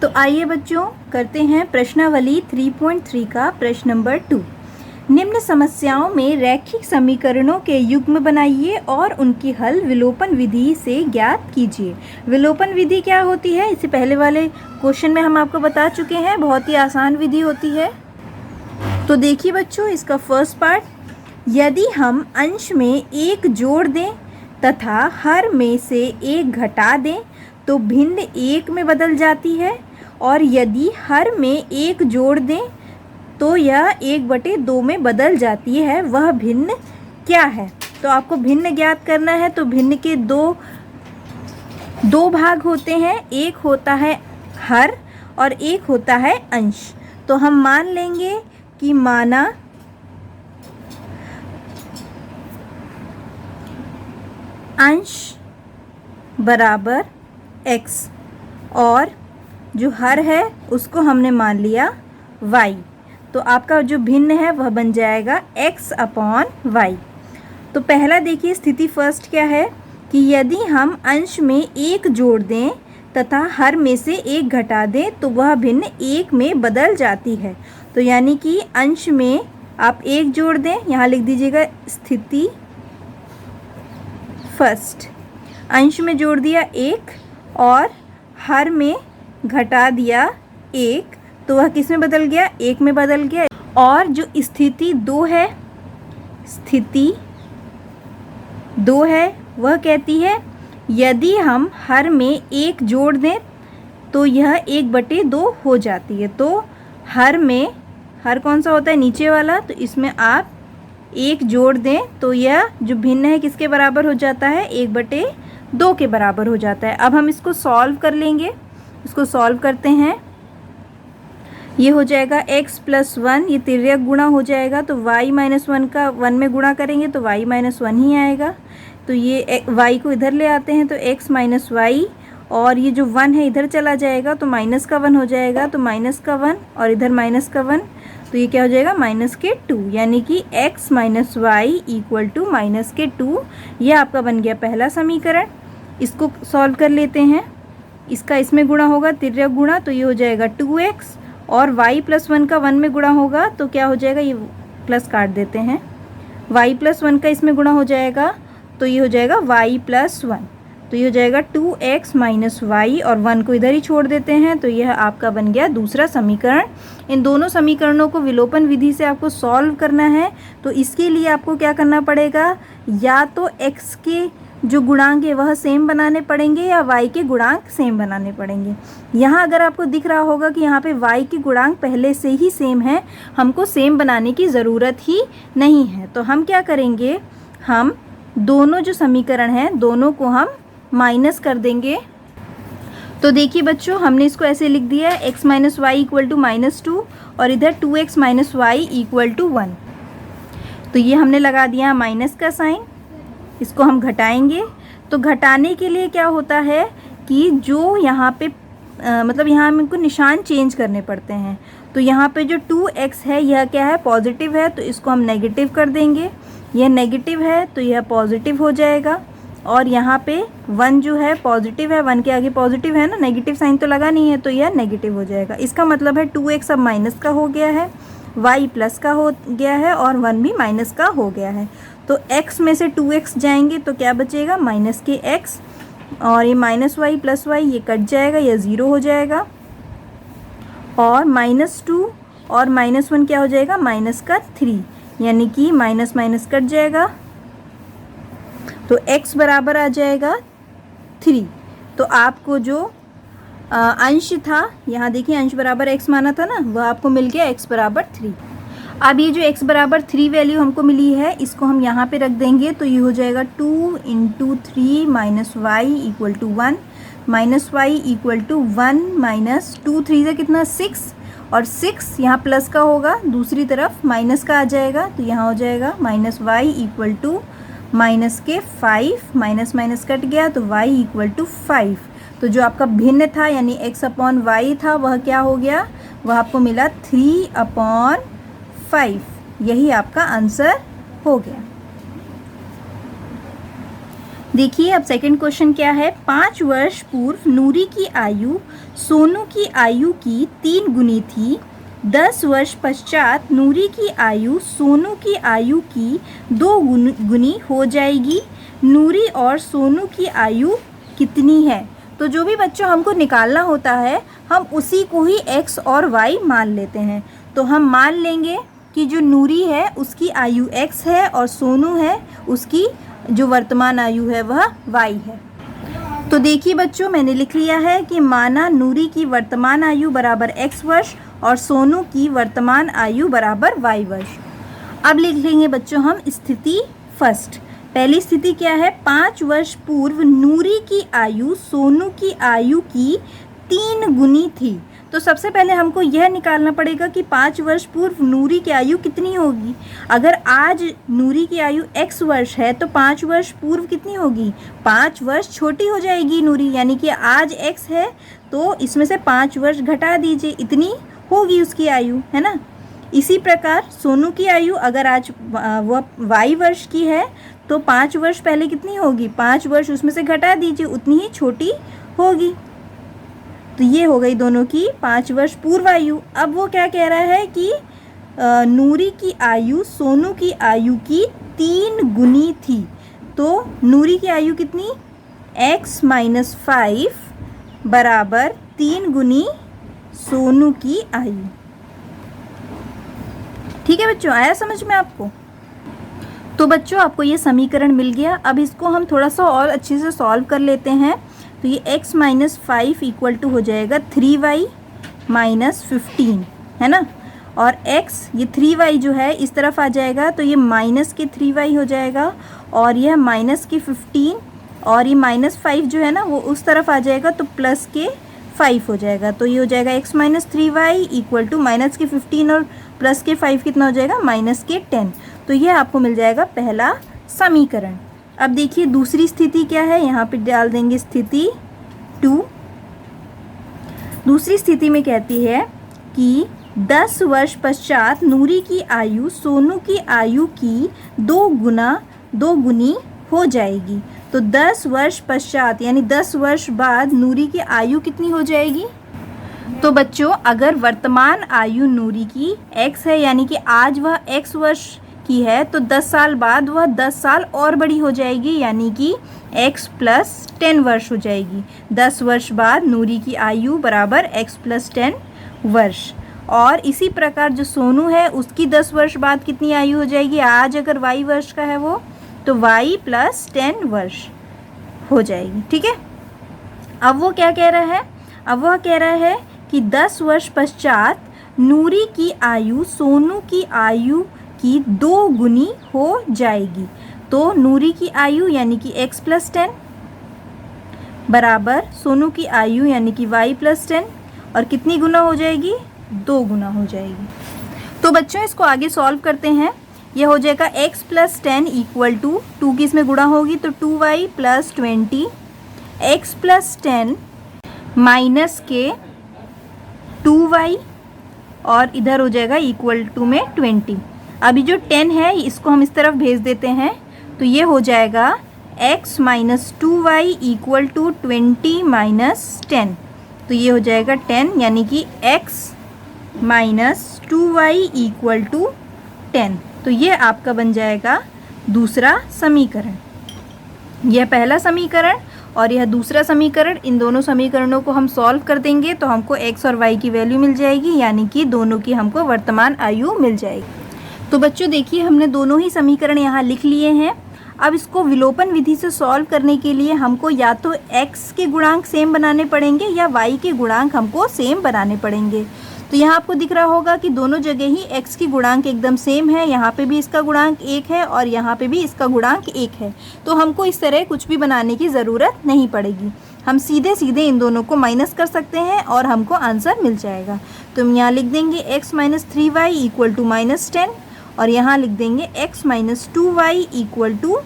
तो आइए बच्चों करते हैं प्रश्नावली 3.3 का प्रश्न नंबर 2। निम्न समस्याओं में रैखिक समीकरणों के युग्म बनाइए और उनकी हल विलोपन विधि से ज्ञात कीजिए। विलोपन विधि क्या होती है, इससे पहले वाले क्वेश्चन में हम आपको बता चुके हैं, बहुत ही आसान विधि होती है। तो देखिए बच्चों, इसका फर्स्ट पार्ट, यदि हम अंश में एक जोड़ दें तथा हर में से एक घटा दें तो भिन्न एक में बदल जाती है, और यदि हर में एक जोड़ दें तो यह 1/2 में बदल जाती है, वह भिन्न क्या है। तो आपको भिन्न ज्ञात करना है। तो भिन्न के दो भाग होते हैं, एक होता है हर और एक होता है अंश। तो हम मान लेंगे कि माना अंश बराबर x और जो हर है उसको हमने मान लिया y। तो आपका जो भिन्न है वह बन जाएगा x/y। तो पहला देखिए स्थिति फर्स्ट क्या है कि यदि हम अंश में एक जोड़ दें तथा हर में से एक घटा दें तो वह भिन्न एक में बदल जाती है। तो यानी कि अंश में आप एक जोड़ दें, यहाँ लिख दीजिएगा स्थिति फर्स्ट, अंश में जोड़ दिया एक और हर में घटा दिया एक, तो वह किस में बदल गया, एक में बदल गया। और जो स्थिति दो है, स्थिति दो है, वह कहती है यदि हम हर में एक जोड़ दें तो यह 1/2 हो जाती है। तो हर में, हर कौन सा होता है, नीचे वाला, तो इसमें आप एक जोड़ दें तो यह जो भिन्न है किसके बराबर हो जाता है, 1/2 के बराबर हो जाता है। अब हम इसको सॉल्व कर लेंगे। इसको सॉल्व करते हैं, ये हो जाएगा x + 1, ये तिर्यक गुणा हो जाएगा। तो y - 1 का 1 में गुणा करेंगे तो y - 1 ही आएगा। तो ये y को इधर ले आते हैं तो x - y, और ये जो 1 है इधर चला जाएगा तो माइनस का 1 हो जाएगा। तो माइनस का 1 और इधर माइनस का 1, तो ये क्या हो जाएगा, -2, यानी कि x - y = -2। ये आपका बन गया पहला समीकरण। इसको सॉल्व कर लेते हैं। इसका इसमें गुणा होगा, तिर्यक गुणा, तो ये हो जाएगा 2x, और y + 1 का 1 में गुणा होगा तो क्या हो जाएगा, ये प्लस काट देते हैं, y + 1 का इसमें गुणा हो जाएगा तो ये हो जाएगा y + 1, तो ये हो जाएगा 2x - y, और 1 को इधर ही छोड़ देते हैं। तो यह आपका बन गया दूसरा समीकरण। इन दोनों समीकरणों को विलोपन विधि से आपको सॉल्व करना है। तो इसके लिए आपको क्या करना पड़ेगा, या तो x के जो गुणांक है वह सेम बनाने पड़ेंगे या y के गुणांक सेम बनाने पड़ेंगे। यहाँ अगर आपको दिख रहा होगा कि यहाँ पे y के गुणांक पहले से ही सेम है, हमको सेम बनाने की ज़रूरत ही नहीं है। तो हम क्या करेंगे, हम दोनों जो समीकरण हैं दोनों को हम माइनस कर देंगे। तो देखिए बच्चों, हमने इसको ऐसे लिख दिया है, x - y = -2 और इधर 2x - y = 1। तो ये हमने लगा दिया माइनस का साइन। इसको हम घटाएंगे। तो घटाने के लिए क्या होता है कि जो यहाँ पे मतलब यहाँ हमको निशान चेंज करने पड़ते हैं। तो यहाँ पे जो 2x है यह क्या है, पॉजिटिव है, तो इसको हम नेगेटिव कर देंगे। यह नेगेटिव है तो यह पॉजिटिव हो जाएगा, और यहाँ पे 1 जो है पॉजिटिव है, 1 के आगे पॉजिटिव है ना, नेगेटिव साइन तो लगा नहीं है, तो यह नेगेटिव हो जाएगा। इसका मतलब है 2x अब माइनस का हो गया है, y प्लस का हो गया है, और 1 भी माइनस का हो गया है। तो x में से 2x जाएंगे तो क्या बचेगा, -x, और ये -y + y ये कट जाएगा, यह 0 हो जाएगा, और -2 और -1 क्या हो जाएगा, -3, यानी कि माइनस माइनस कट जाएगा, तो x बराबर आ जाएगा 3। तो आपको जो अंश था, यहाँ देखिए अंश बराबर x माना था ना, वह आपको मिल गया x बराबर 3। अब ये जो x बराबर 3 वैल्यू हमको मिली है, इसको हम यहाँ पे रख देंगे। तो ये हो जाएगा 2 × 3 - y = 1, -y = 1 - 2 3 से कितना, 6, और 6 यहाँ प्लस का होगा, दूसरी तरफ माइनस का आ जाएगा। तो यहाँ हो जाएगा -y = -5, माइनस माइनस कट गया, तो y = 5। तो जो आपका भिन्न था यानी x/y था वह क्या हो गया, वह आपको मिला 3/5। यही आपका आंसर हो गया। देखिए अब सेकंड क्वेश्चन क्या है। 5 वर्ष पूर्व नूरी की आयु सोनू की आयु की 3 गुनी थी। 10 वर्ष पश्चात नूरी की आयु सोनू की आयु की 2 गुनी हो जाएगी। नूरी और सोनू की आयु कितनी है? तो जो भी बच्चों हमको निकालना होता है हम उसी को ही x और y मान लेते हैं। तो हम मान लेंगे कि जो नूरी है उसकी आयु x है और सोनू है उसकी जो वर्तमान आयु है वह y है। तो देखिए बच्चों मैंने लिख लिया है कि माना नूरी की वर्तमान आयु बराबर x वर्ष और सोनू की वर्तमान आयु बराबर y वर्ष। अब लिख लेंगे बच्चों हम स्थिति फर्स्ट। पहली स्थिति क्या है? 5 वर्ष पूर्व नूरी की आयु सोनू की आयु की 3 गुनी थी। तो सबसे पहले हमको यह निकालना पड़ेगा कि 5 वर्ष पूर्व नूरी की आयु कितनी होगी। अगर आज नूरी की आयु x वर्ष है तो 5 वर्ष पूर्व कितनी होगी? 5 वर्ष छोटी हो जाएगी नूरी, यानी कि आज x है तो इसमें से 5 वर्ष घटा दीजिए, इतनी होगी उसकी आयु, है ना। इसी प्रकार सोनू की आयु अगर आज वह y वर्ष की है तो 5 वर्ष पहले कितनी होगी? 5 वर्ष उसमें से घटा दीजिए, उतनी ही छोटी होगी। तो ये हो गई दोनों की 5 वर्ष पूर्व आयु। अब वो क्या कह रहा है कि नूरी की आयु सोनू की आयु की 3 गुनी थी। तो नूरी की आयु कितनी? x - 5 बराबर 3 गुनी सोनू की आयु। ठीक है बच्चों, आया समझ में आपको? तो बच्चों आपको ये समीकरण मिल गया। अब इसको हम थोड़ा सा और अच्छे से सॉल्व कर लेते हैं। तो ये x - 5 इक्वल टू हो जाएगा 3y - 15, है ना। और x ये 3y जो है इस तरफ आ जाएगा तो ये माइनस के 3y हो जाएगा और यह माइनस के 15 और ये -5 जो है ना वो उस तरफ आ जाएगा तो प्लस के 5 हो जाएगा। तो ये हो जाएगा x - 3y equal to minus के 15 और प्लस के 5 कितना हो जाएगा? माइनस के 10। तो ये आपको मिल जाएगा पहला समीकरण। अब देखिए दूसरी स्थिति क्या है, यहाँ पे डाल देंगे स्थिति 2। दूसरी स्थिति में कहती है कि 10 वर्ष पश्चात नूरी की आयु सोनू की आयु की 2 गुनी हो जाएगी। तो 10 वर्ष पश्चात यानी 10 वर्ष बाद नूरी की आयु कितनी हो जाएगी? तो बच्चों अगर वर्तमान आयु नूरी की x है यानी कि आज वह x वर्ष की है तो 10 साल बाद वह 10 साल और बड़ी हो जाएगी यानी कि x + 10 वर्ष हो जाएगी। 10 वर्ष बाद नूरी की आयु बराबर x + 10 वर्ष। और इसी प्रकार जो सोनू है उसकी 10 वर्ष बाद कितनी आयु हो जाएगी? आज अगर y वर्ष का है वो तो y + 10 वर्ष हो जाएगी। ठीक है। अब वो क्या कह रहा है? अब वह कह रहा है कि 10 वर्ष पश्चात नूरी की आयु सोनू की आयु की 2 गुनी हो जाएगी। तो नूरी की आयु यानी कि x + 10 बराबर सोनू की आयु यानी कि y + 10 और कितनी गुना हो जाएगी? 2 गुना हो जाएगी। तो बच्चों इसको आगे सॉल्व करते हैं। यह हो जाएगा x + 10 इक्वल टू 2 की इसमें गुणा होगी तो 2y + 20 x + 10 माइनस के 2y और इधर हो जाएगा इक्वल टू में 20। अभी जो 10 है इसको हम इस तरफ भेज देते हैं तो ये हो जाएगा x - 2y इक्वल टू 20 - 10। तो ये हो जाएगा 10 यानी कि x - 2y इक्वल टू 10। तो ये आपका बन जाएगा दूसरा समीकरण। यह पहला समीकरण और यह दूसरा समीकरण, इन दोनों समीकरणों को हम सॉल्व कर देंगे तो हमको x और y की वैल्यू मिल जाएगी यानी कि दोनों की हमको वर्तमान आयु मिल जाएगी। तो बच्चों देखिए हमने दोनों ही समीकरण यहाँ लिख लिए हैं। अब इसको विलोपन विधि से सॉल्व करने के लिए हमको या तो x के गुणांक सेम बनाने पड़ेंगे या y के गुणांक हमको सेम बनाने पड़ेंगे। तो यहाँ आपको दिख रहा होगा कि दोनों जगह ही x की गुणांक एकदम सेम है। यहाँ पे भी इसका गुणांक 1 है और यहाँ पे भी इसका गुणांक 1 है। तो हमको इस तरह कुछ भी बनाने की ज़रूरत नहीं पड़ेगी। हम सीधे सीधे इन दोनों को माइनस कर सकते हैं और हमको आंसर मिल जाएगा। तो हम यहाँ लिख देंगे x - 3y इक्वल टू -10 और यहाँ लिख देंगे x - 2y equal to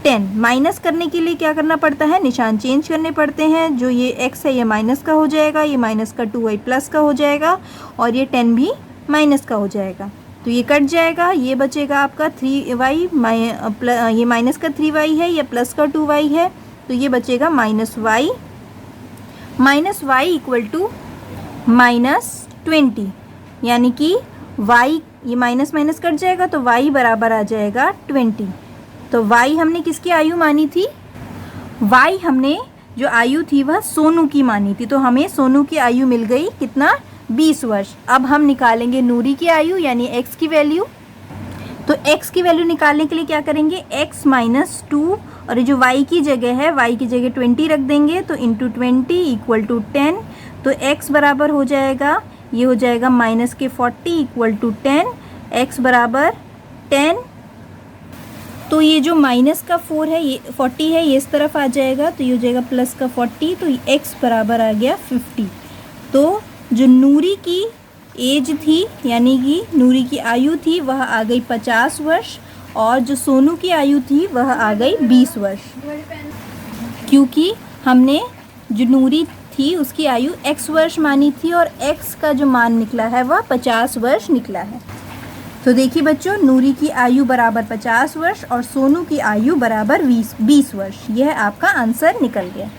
10। Minus करने के लिए क्या करना पड़ता है? निशान चेंज करने पड़ते हैं। जो ये x है ये माइनस का हो जाएगा, ये माइनस का 2y प्लस का हो जाएगा और ये 10 भी माइनस का हो जाएगा। तो ये कट जाएगा, ये बचेगा आपका 3y, ये माइनस का 3y है, ये प्लस का 2y है, तो ये बचेगा -y इक्वल टू -20, यानी कि y, ये माइनस माइनस कट जाएगा तो y बराबर आ जाएगा 20। तो y हमने किसकी आयु मानी थी? y हमने जो आयु थी वह सोनू की मानी थी, तो हमें सोनू की आयु मिल गई कितना? 20 वर्ष। अब हम निकालेंगे नूरी की आयु यानी x की वैल्यू। तो x की वैल्यू निकालने के लिए क्या करेंगे? x - 2 और जो y की जगह है, y की जगह 20 रख देंगे, तो इंटू 20 इक्वल टू 10। तो x बराबर हो जाएगा, ये हो जाएगा -40 इक्वल टू 10, x बराबर 10। तो ये जो माइनस का 4 है, ये 40 है, ये इस तरफ आ जाएगा, तो ये हो जाएगा प्लस का 40, तो x बराबर आ गया 50। तो जो नूरी की एज थी यानी कि नूरी की आयु थी वह आ गई 50 वर्ष, और जो सोनू की आयु थी वह आ गई 20 वर्ष, क्योंकि हमने जो नूरी थी उसकी आयु x वर्ष मानी थी और x का जो मान निकला है वह 50 वर्ष निकला है। तो देखिए बच्चों, नूरी की आयु बराबर 50 वर्ष और सोनू की आयु बराबर 20 वर्ष। यह आपका आंसर निकल गया।